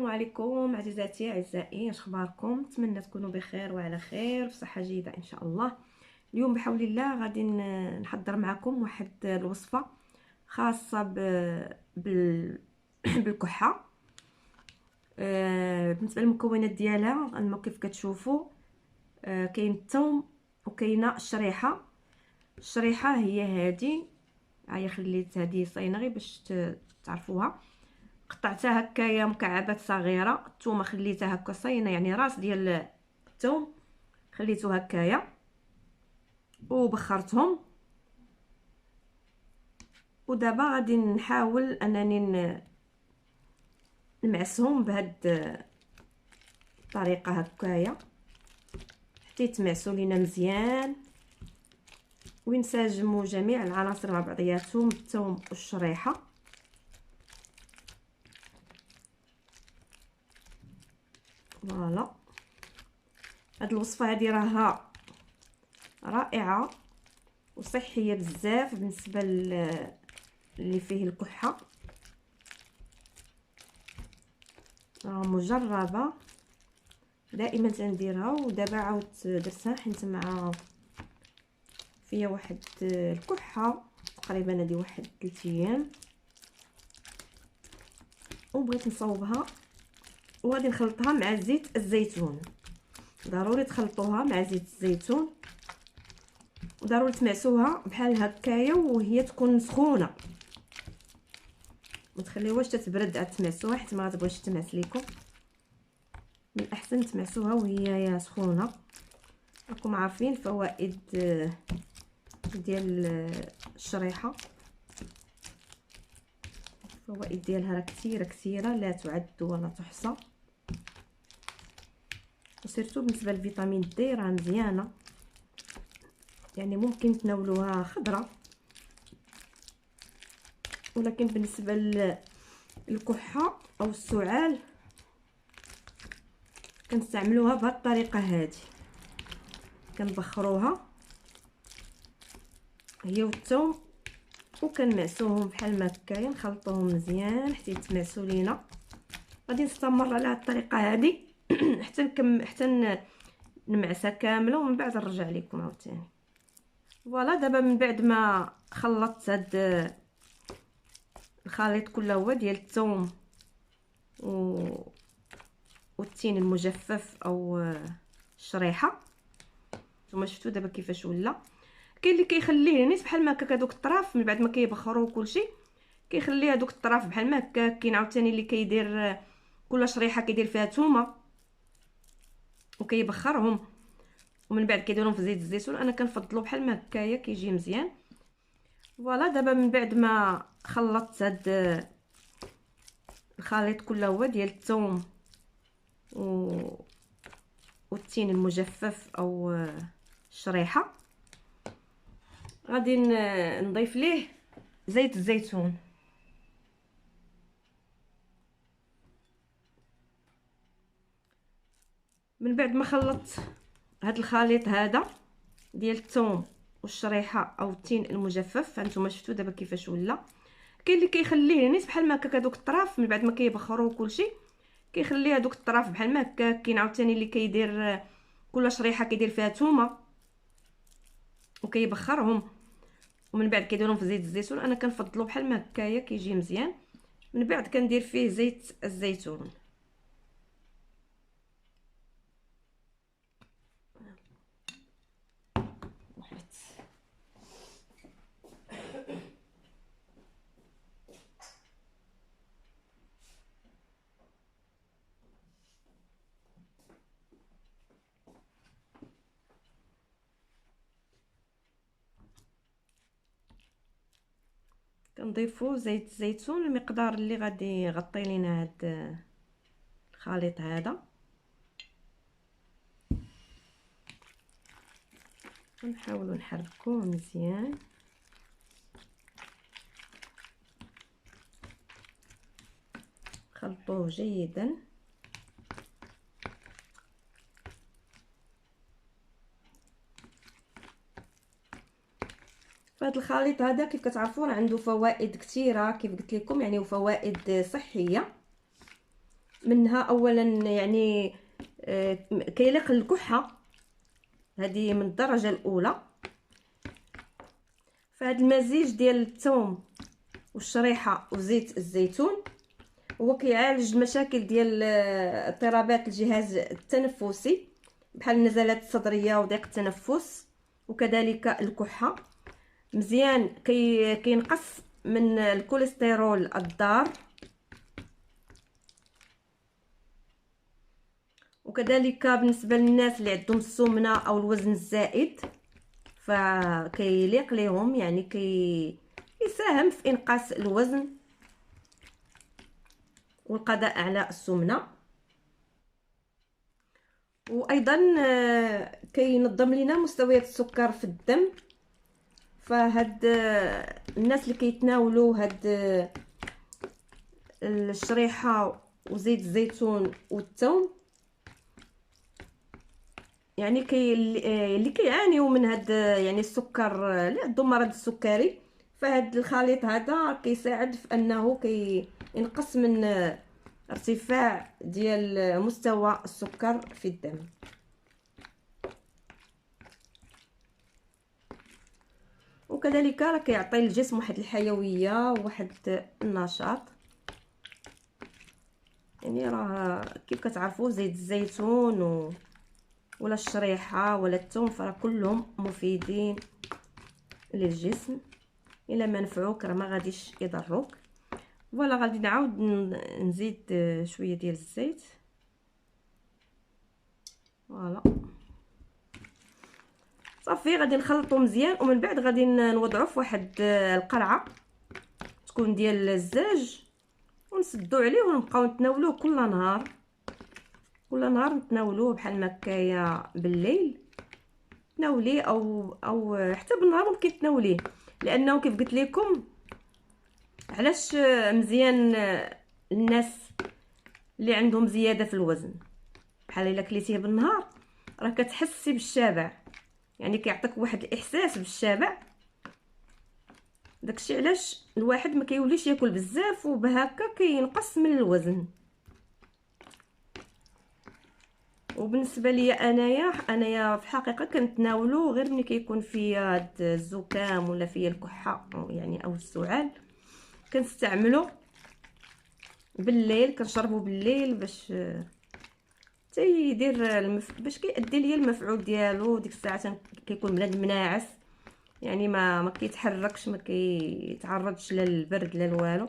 السلام عليكم عزيزاتي اعزائي، اش اخباركم؟ نتمنى تكونوا بخير وعلى خير بصحه جيده ان شاء الله. اليوم بحول الله غادي نحضر معكم واحد الوصفه خاصه بال بالكحه. بالنسبه للمكونات ديالها انما كيف كتشوفوا كاين الثوم وكاينه الشريحه هي هذه. هيا خليت هذه صاينه غير باش تعرفوها. قطعتها هكايا مكعبات صغيره. الثومه خليتها هكا صاينه، يعني راس ديال الثوم خليته هكايا وبخرتهم. ودابا غادي نحاول انني نمعسهم بهاد الطريقه هكايا حتى يتمعسوا لينا مزيان وينسجموا جميع العناصر مع بعضياتهم، الثوم والشريحه. فوالا، هاد الوصفه هذه راها رائعه وصحيه بزاف بالنسبه اللي فيه الكحه، مجربه دائما تنديرها. ودابا عاود درتها حيت مع فيها واحد الكحه تقريبا هذه واحد 3 ايام وبغيت نصوبها. وغادي نخلطها مع زيت الزيتون، ضروري تخلطوها مع زيت الزيتون وضروري تمعسوها بحال هكايا وهي تكون سخونه، ما تخليوهاش تتبرد عاد تمعسوها حيت ما غتبغيش تمعس ليكم. من الاحسن تمعسوها وهي سخونه. راكم عارفين الفوائد ديال الشريحه، الفوائد ديالها راه كثيره لا تعد ولا تحصى، وسيرتو بالنسبه لفيتامين دي راه مزيانه، يعني ممكن تناولوها خضره. ولكن بالنسبه للكحه او السعال كنستعملوها بهذه الطريقه هذه، كنبخروها هي والثوم وكنمعسوهم بحال ما هكايا، نخلطوهم مزيان حتى يتمعسوا لينا. غادي نستمر على هذه الطريقه هذه حتى نمعسها كامله ومن بعد نرجع لكم عاوتاني. فوالا، دابا من بعد ما خلطت هاد الخليط كله هو ديال الثوم والتين المجفف او الشريحه، نتوما شفتوا دابا كيفاش ولا. كاين اللي كيخليه نيت بحال ما هكا هذوك الطراف من بعد ما كيبخروا كلشي كيخلي هذوك الطراف بحال ما هكا. كاين عاوتاني اللي كيدير كل شريحه كيدير فيها ثومه وكيبخرهم ومن بعد كيديرهم في زيت الزيتون. انا كنفضلو بحال ما هكايا كيجي مزيان. فوالا، دابا من بعد ما خلطت هاد الخليط كله هو ديال الثوم والتين المجفف او الشريحه، غادي نضيف ليه زيت الزيتون. من بعد ما خلطت هاد الخليط هذا ديال الثوم والشريحه او التين المجفف، هانتوما شفتوا دابا كيفاش ولا. كاين اللي كيخليه نيت بحال ما هكا هذوك الطراف من بعد ما كيبخروا كلشي كيخلي هذوك الطراف بحال ما هكا. كاين عاوتاني اللي كيدير كل شريحه كيدير فيها ثومه وكيبخرهم ومن بعد كيديرهم في زيت الزيتون. انا كنفضلو بحال ما هكايا كيجي مزيان. من بعد كندير فيه زيت الزيتون. كنضيفوا زيت الزيتون المقدار اللي غادي يغطي لينا هاد الخليط هذا. نحاولوا نحركوه مزيان. خلطوه جيدا. فهاد الخليط هذا كيف كتعرفون عنده فوائد كثيره كيف قلت لكم، يعني وفوائد صحيه. منها اولا يعني كيليق الكحه، هذه من الدرجه الاولى. فهاد المزيج ديال الثوم والشريحه وزيت الزيتون هو كيعالج مشاكل ديال اضطرابات الجهاز التنفسي بحال النزلات الصدريه وضيق التنفس، وكذلك الكحه. مزيان كينقص من الكوليسترول الضار، وكذلك بالنسبه للناس اللي عندهم السمنه او الوزن الزائد فكيليق لهم، يعني يساهم في انقاص الوزن والقضاء على السمنه. وايضا كينظم لنا مستويات السكر في الدم. فهاد الناس اللي كيتناولوا هاد الشريحه وزيت الزيتون والثوم، يعني اللي كيعانيوا من هاد يعني السكر، اللي عندهم مرض السكري، فهاد الخليط هذا كيساعد في انه كينقص من ارتفاع ديال مستوى السكر في الدم. وكذلك راه كيعطي الجسم واحد الحيويه وواحد النشاط. يعني راه كيف كتعرفوا زيت الزيتون ولا الشريحه ولا الثوم فراه كلهم مفيدين للجسم، الا ما نفعوك راه ما غاديش يضروك. فوالا غادي نعاود نزيد شويه ديال الزيت. فوالا صافي غادي نخلطو مزيان، ومن بعد غادي نوضعو في واحد القرعه تكون ديال الزاج، ونسدو عليه ونبقاو نتناولوه كل نهار. كل نهار نتناولوه بحال مكايه بالليل تناوليه، او حتى بالنهار ممكن تناوليه، لانه كيف قلت لكم علاش مزيان الناس اللي عندهم زياده في الوزن. بحال الا كليتيه بالنهار راه كتحسي بالشبع، يعني كيعطيك واحد الاحساس بالشبع. داكشي علاش الواحد ما كيوليش ياكل بزاف، وبهكا كينقص من الوزن. وبالنسبه لي انايا في الحقيقه كنتناولو غير ملي كيكون فيا هاد الزكام ولا فيا الكحه يعني او السعال، كنستعملو بالليل، كنشربو بالليل باش تيدير باش كيأدي ليا المفعول ديالو. ديك الساعه كيكون بنادم مناعس، يعني ما كيتحركش، ما كيتعرضش لا للبرد لا لوالو،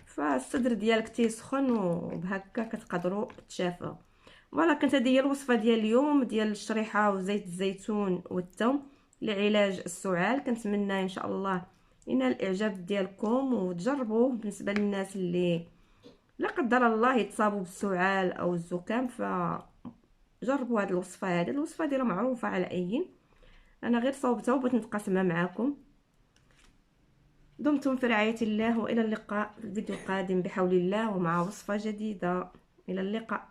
فالصدر ديالك تيسخن، وبهكا كتقدروا تشافوا. فوالا كانت هذه هي الوصفه ديال اليوم ديال الشريحه وزيت الزيتون والثوم لعلاج السعال. كنتمنى ان شاء الله ينال الاعجاب ديالكم وتجربوه. بالنسبه للناس اللي لا قدر الله يتصابوا بالسعال او الزكام فجربوا هذه الوصفه. هذه الوصفه دي راه معروفه على اي، انا غير صوبتها وبغيت نتقاسمها معكم. دمتم في رعايه الله، والى اللقاء في الفيديو القادم بحول الله ومع وصفه جديده. الى اللقاء.